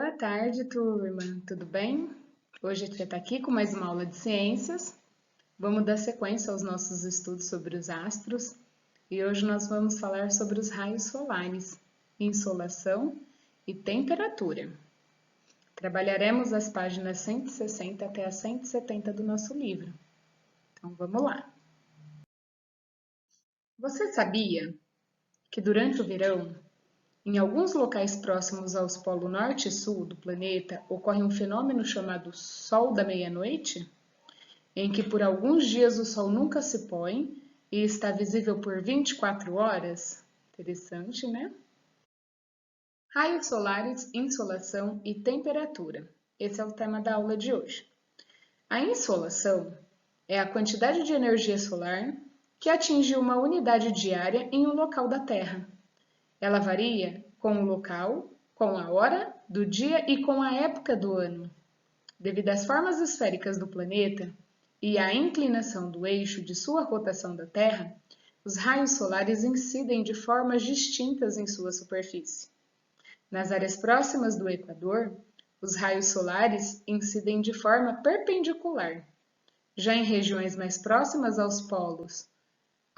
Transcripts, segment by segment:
Boa tarde, turma. Tudo bem? Hoje você está aqui com mais uma aula de ciências. Vamos dar sequência aos nossos estudos sobre os astros e hoje nós vamos falar sobre os raios solares, insolação e temperatura. Trabalharemos as páginas 160 até a 170 do nosso livro. Então vamos lá. Você sabia que durante o verão, em alguns locais próximos aos polos norte e sul do planeta, ocorre um fenômeno chamado Sol da Meia-Noite, em que por alguns dias o Sol nunca se põe e está visível por 24 horas? Interessante, né? Raios solares, insolação e temperatura. Esse é o tema da aula de hoje. A insolação é a quantidade de energia solar que atinge uma unidade diária em um local da Terra. Ela varia com o local, com a hora do dia e com a época do ano. Devido às formas esféricas do planeta e à inclinação do eixo de sua rotação da Terra, os raios solares incidem de formas distintas em sua superfície. Nas áreas próximas do Equador, os raios solares incidem de forma perpendicular. Já em regiões mais próximas aos polos,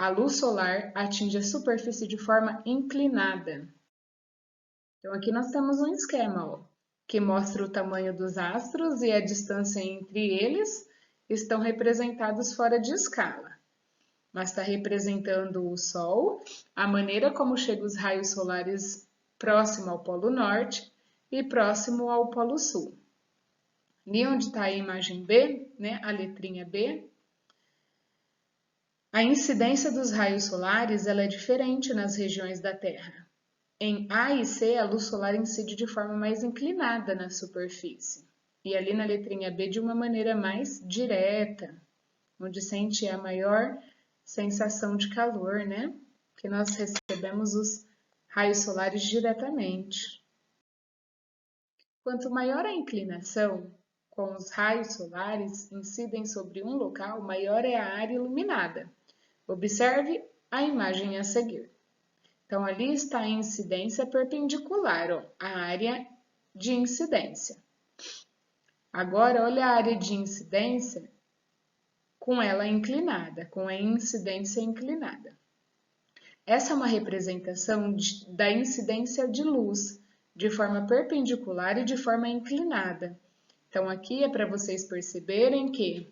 a luz solar atinge a superfície de forma inclinada. Então, aqui nós temos um esquema, que mostra o tamanho dos astros e a distância entre eles estão representados fora de escala. Mas está representando o Sol, a maneira como chegam os raios solares próximo ao Polo Norte e próximo ao Polo Sul. Ali onde está a imagem B, né, a letrinha B, a incidência dos raios solares ela é diferente nas regiões da Terra. Em A e C, a luz solar incide de forma mais inclinada na superfície. E ali na letrinha B, de uma maneira mais direta, onde sente a maior sensação de calor, né? Porque nós recebemos os raios solares diretamente. Quanto maior a inclinação com os raios solares incidem sobre um local, maior é a área iluminada. Observe a imagem a seguir. Então, ali está a incidência perpendicular, a área de incidência. Agora, olha a área de incidência com ela inclinada, com a incidência inclinada. Essa é uma representação da incidência de luz, de forma perpendicular e de forma inclinada. Então, aqui é para vocês perceberem que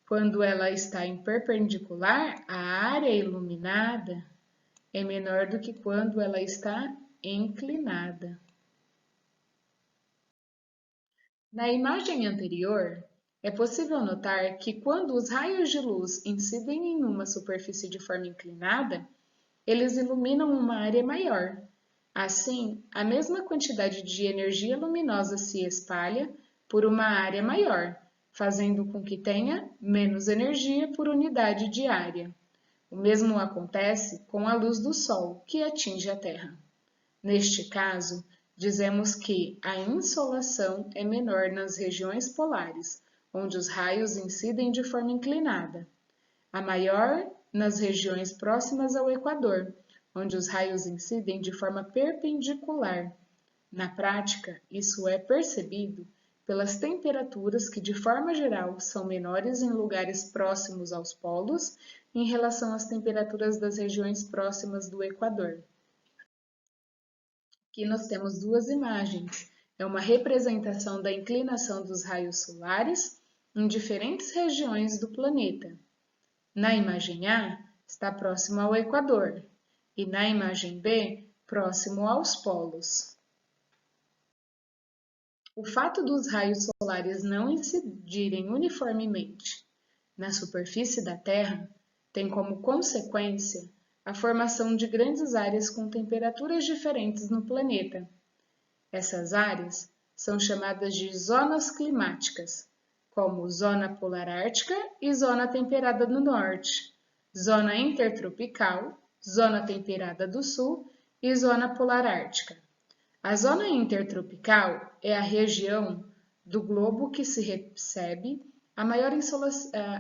quando ela está em perpendicular, a área iluminada é menor do que quando ela está inclinada. Na imagem anterior, é possível notar que quando os raios de luz incidem em uma superfície de forma inclinada, eles iluminam uma área maior. Assim, a mesma quantidade de energia luminosa se espalha por uma área maior, fazendo com que tenha menos energia por unidade de área. O mesmo acontece com a luz do Sol, que atinge a Terra. Neste caso, dizemos que a insolação é menor nas regiões polares, onde os raios incidem de forma inclinada. A maior nas regiões próximas ao Equador, onde os raios incidem de forma perpendicular. Na prática, isso é percebido pelas temperaturas que, de forma geral, são menores em lugares próximos aos polos em relação às temperaturas das regiões próximas do Equador. Aqui nós temos duas imagens. É uma representação da inclinação dos raios solares em diferentes regiões do planeta. Na imagem A, está próximo ao Equador e na imagem B, próximo aos polos. O fato dos raios solares não incidirem uniformemente na superfície da Terra tem como consequência a formação de grandes áreas com temperaturas diferentes no planeta. Essas áreas são chamadas de zonas climáticas, como zona polar ártica e zona temperada do norte, zona intertropical, zona temperada do sul e zona polar ártica. A zona intertropical é a região do globo que se recebe a maior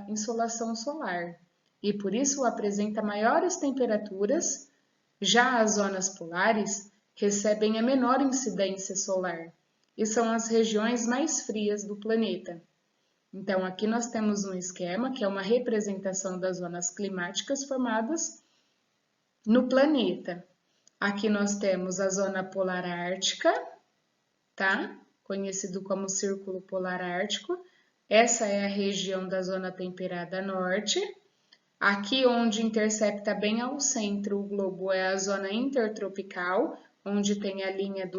insolação solar e por isso apresenta maiores temperaturas. Já as zonas polares recebem a menor incidência solar e são as regiões mais frias do planeta. Então, aqui nós temos um esquema que é uma representação das zonas climáticas formadas no planeta. Aqui nós temos a zona polar ártica, tá? Conhecido como Círculo Polar Ártico. Essa é a região da zona temperada norte. Aqui onde intercepta bem ao centro o globo é a zona intertropical, onde tem a linha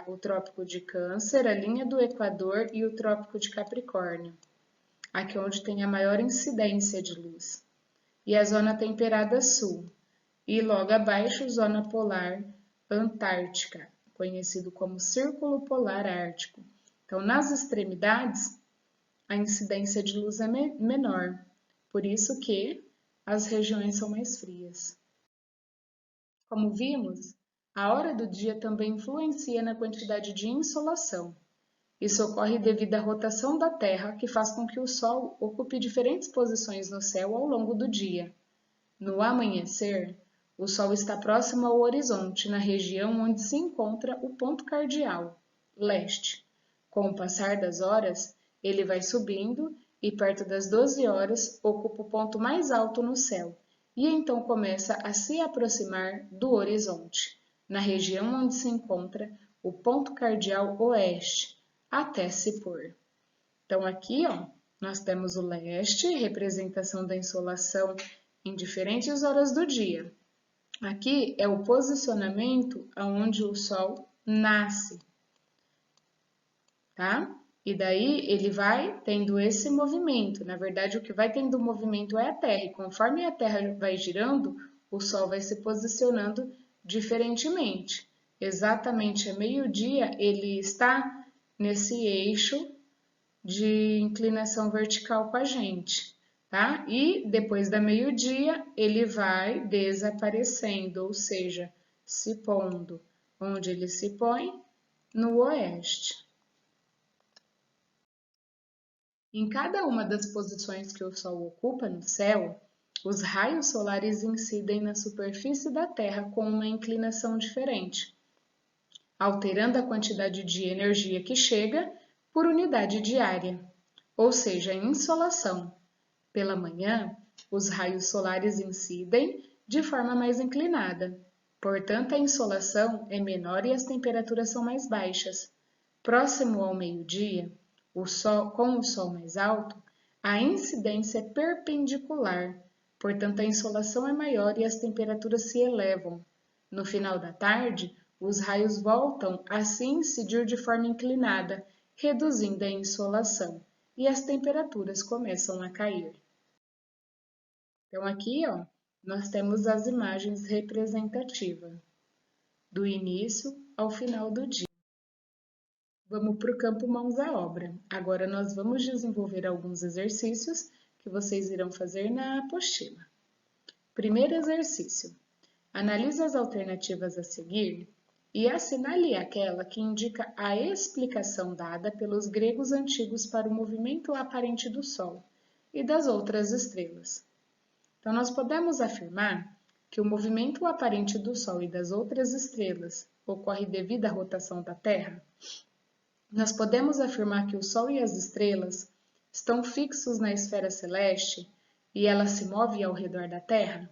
o Trópico de Câncer, a linha do Equador e o Trópico de Capricórnio. Aqui onde tem a maior incidência de luz. E a zona temperada sul. E logo abaixo, zona polar antártica, conhecido como Círculo Polar Ártico. Então, nas extremidades, a incidência de luz é menor, por isso que as regiões são mais frias. Como vimos, a hora do dia também influencia na quantidade de insolação. Isso ocorre devido à rotação da Terra, que faz com que o Sol ocupe diferentes posições no céu ao longo do dia. No amanhecer, o Sol está próximo ao horizonte, na região onde se encontra o ponto cardial, leste. Com o passar das horas, ele vai subindo e perto das 12 horas ocupa o ponto mais alto no céu e então começa a se aproximar do horizonte, na região onde se encontra o ponto cardial oeste, até se pôr. Então aqui, ó, nós temos o leste, representação da insolação em diferentes horas do dia. Aqui é o posicionamento aonde o Sol nasce, tá? E daí ele vai tendo esse movimento. Na verdade, o que vai tendo movimento é a Terra. E conforme a Terra vai girando, o Sol vai se posicionando diferentemente. Exatamente a meio-dia, ele está nesse eixo de inclinação vertical com a gente, tá? E depois da meio-dia, ele vai desaparecendo, ou seja, se pondo. Onde ele se põe? No oeste. Em cada uma das posições que o Sol ocupa no céu, os raios solares incidem na superfície da Terra com uma inclinação diferente, alterando a quantidade de energia que chega por unidade diária, ou seja, a insolação. Pela manhã, os raios solares incidem de forma mais inclinada, portanto, a insolação é menor e as temperaturas são mais baixas. Próximo ao meio-dia, com o Sol mais alto, a incidência é perpendicular, portanto, a insolação é maior e as temperaturas se elevam. No final da tarde, os raios voltam a se incidir de forma inclinada, reduzindo a insolação, e as temperaturas começam a cair. Então, aqui, ó, nós temos as imagens representativas do início ao final do dia. Vamos para o campo mãos à obra. Agora nós vamos desenvolver alguns exercícios que vocês irão fazer na apostila. Primeiro exercício. Analise as alternativas a seguir e assinale aquela que indica a explicação dada pelos gregos antigos para o movimento aparente do Sol e das outras estrelas. Então, nós podemos afirmar que o movimento aparente do Sol e das outras estrelas ocorre devido à rotação da Terra. Nós podemos afirmar que o Sol e as estrelas estão fixos na esfera celeste e ela se move ao redor da Terra.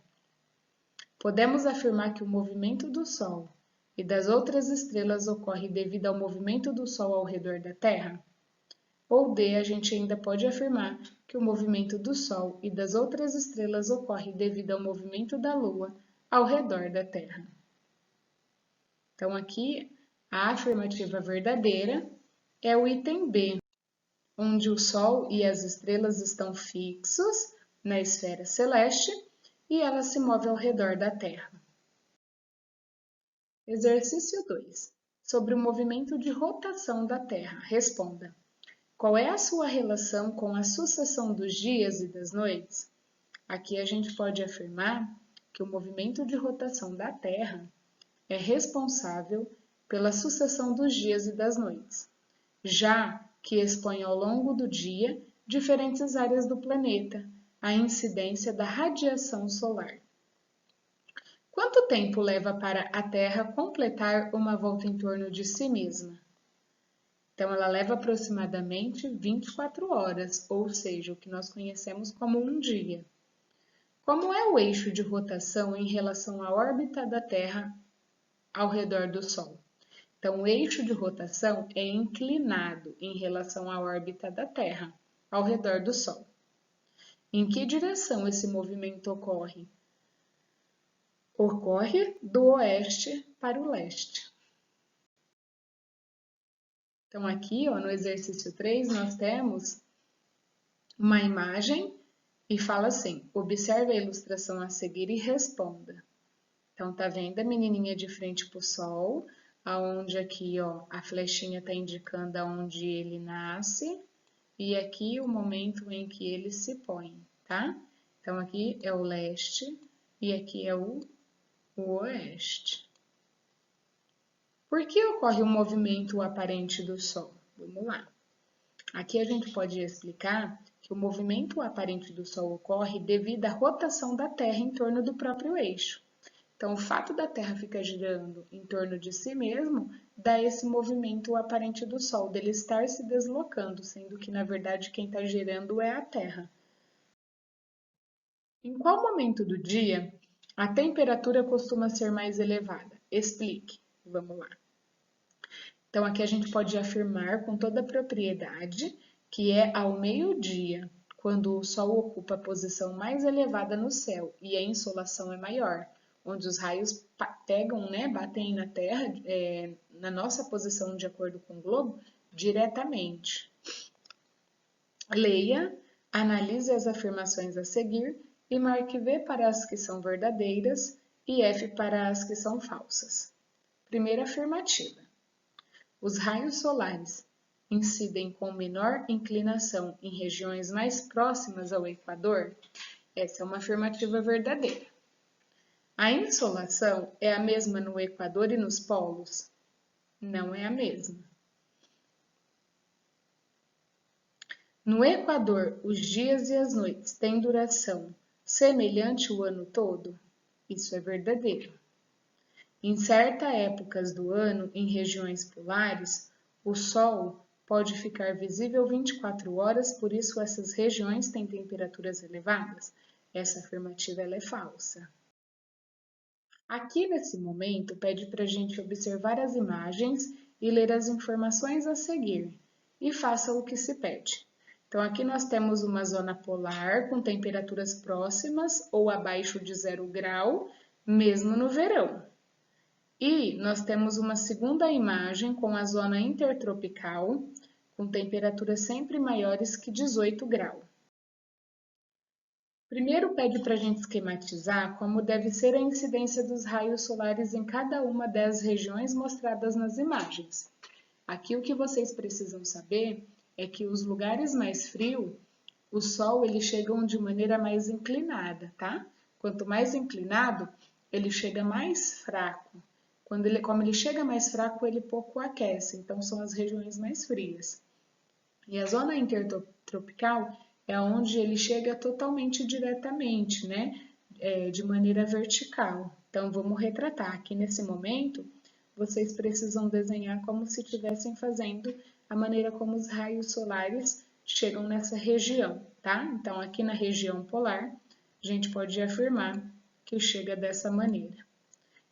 Podemos afirmar que o movimento do Sol e das outras estrelas ocorre devido ao movimento do Sol ao redor da Terra. Ou D, a gente ainda pode afirmar que o movimento do Sol e das outras estrelas ocorre devido ao movimento da Lua ao redor da Terra. Então, aqui, a afirmativa verdadeira é o item B, onde o Sol e as estrelas estão fixos na esfera celeste e ela se move ao redor da Terra. Exercício 2. Sobre o movimento de rotação da Terra. Responda. Qual é a sua relação com a sucessão dos dias e das noites? Aqui a gente pode afirmar que o movimento de rotação da Terra é responsável pela sucessão dos dias e das noites, já que expõe ao longo do dia diferentes áreas do planeta, a incidência da radiação solar. Quanto tempo leva para a Terra completar uma volta em torno de si mesma? Então, ela leva aproximadamente 24 horas, ou seja, o que nós conhecemos como um dia. Como é o eixo de rotação em relação à órbita da Terra ao redor do Sol? Então, o eixo de rotação é inclinado em relação à órbita da Terra ao redor do Sol. Em que direção esse movimento ocorre? Ocorre do oeste para o leste. Então, aqui, ó, no exercício 3, nós temos uma imagem e fala assim: observe a ilustração a seguir e responda. Então, tá vendo a menininha de frente para o Sol, aonde aqui, ó, a flechinha tá indicando aonde ele nasce e aqui o momento em que ele se põe, tá? Então, aqui é o leste e aqui é o oeste. Por que ocorre o movimento aparente do Sol? Vamos lá. Aqui a gente pode explicar que o movimento aparente do Sol ocorre devido à rotação da Terra em torno do próprio eixo. Então, o fato da Terra ficar girando em torno de si mesmo dá esse movimento aparente do Sol, dele estar se deslocando, sendo que, na verdade, quem está girando é a Terra. Em qual momento do dia a temperatura costuma ser mais elevada? Explique. Vamos lá. Então, aqui a gente pode afirmar com toda a propriedade que é ao meio-dia, quando o Sol ocupa a posição mais elevada no céu e a insolação é maior, onde os raios pegam, né, batem na Terra, na nossa posição de acordo com o globo, diretamente. Leia, analise as afirmações a seguir e marque V para as que são verdadeiras e F para as que são falsas. Primeira afirmativa. Os raios solares incidem com menor inclinação em regiões mais próximas ao Equador? Essa é uma afirmativa verdadeira. A insolação é a mesma no Equador e nos polos? Não é a mesma. No Equador, os dias e as noites têm duração semelhante o ano todo? Isso é verdadeiro. Em certas épocas do ano, em regiões polares, o Sol pode ficar visível 24 horas, por isso essas regiões têm temperaturas elevadas? Essa afirmativa ela é falsa. Aqui nesse momento, pede para a gente observar as imagens e ler as informações a seguir, e faça o que se pede. Então, aqui nós temos uma zona polar com temperaturas próximas ou abaixo de 0 grau, mesmo no verão. E nós temos uma segunda imagem com a zona intertropical, com temperaturas sempre maiores que 18 graus. Primeiro pede para a gente esquematizar como deve ser a incidência dos raios solares em cada uma das regiões mostradas nas imagens. Aqui o que vocês precisam saber é que os lugares mais frios, o Sol ele chega de maneira mais inclinada, tá? Quanto mais inclinado, ele chega mais fraco. Como ele chega mais fraco, ele pouco aquece, então são as regiões mais frias. E a zona intertropical é onde ele chega totalmente diretamente, né? De maneira vertical. Então, vamos retratar. Aqui nesse momento, vocês precisam desenhar como se estivessem fazendo a maneira como os raios solares chegam nessa região, tá? Então, aqui na região polar, a gente pode afirmar que chega dessa maneira.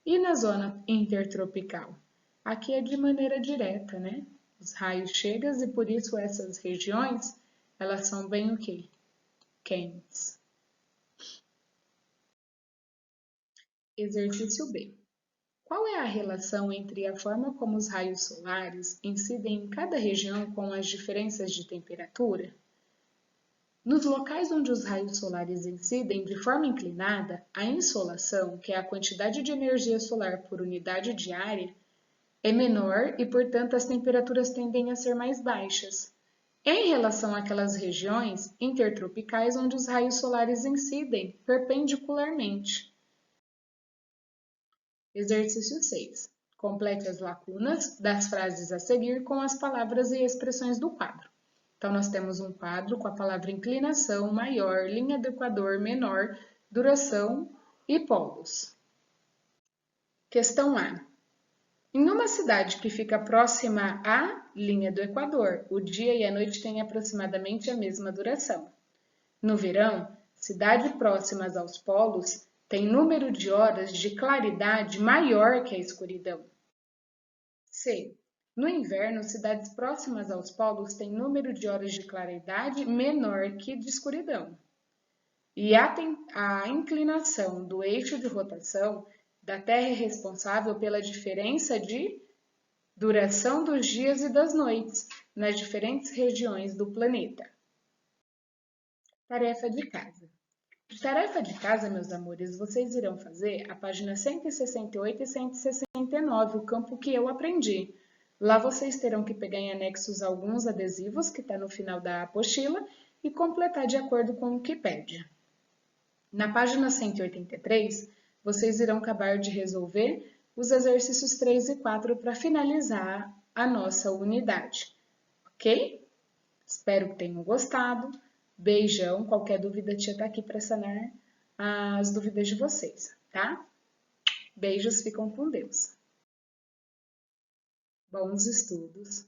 E na zona intertropical? Aqui é de maneira direta, né? Os raios chegam e por isso essas regiões, elas são bem o quê? Quentes. Exercício B. Qual é a relação entre a forma como os raios solares incidem em cada região com as diferenças de temperatura? Nos locais onde os raios solares incidem de forma inclinada, a insolação, que é a quantidade de energia solar por unidade de área, é menor e, portanto, as temperaturas tendem a ser mais baixas. Em relação àquelas regiões intertropicais onde os raios solares incidem perpendicularmente. Exercício 6. Complete as lacunas das frases a seguir com as palavras e expressões do quadro. Então, nós temos um quadro com a palavra inclinação, maior, linha do Equador, menor, duração e polos. Questão A. Em uma cidade que fica próxima à linha do Equador, o dia e a noite têm aproximadamente a mesma duração. No verão, cidades próximas aos polos têm número de horas de claridade maior que a escuridão. C. No inverno, cidades próximas aos polos têm número de horas de claridade menor que de escuridão. E a inclinação do eixo de rotação da Terra é responsável pela diferença de duração dos dias e das noites nas diferentes regiões do planeta. Tarefa de casa. De tarefa de casa, meus amores, vocês irão fazer a página 168 e 169, o campo que eu aprendi. Lá vocês terão que pegar em anexos alguns adesivos que está no final da apostila e completar de acordo com o que pede. Na página 183, vocês irão acabar de resolver os exercícios 3 e 4 para finalizar a nossa unidade, ok? Espero que tenham gostado. Beijão. Qualquer dúvida, a tia está aqui para sanar as dúvidas de vocês, tá? Beijos, ficam com Deus. Bons estudos.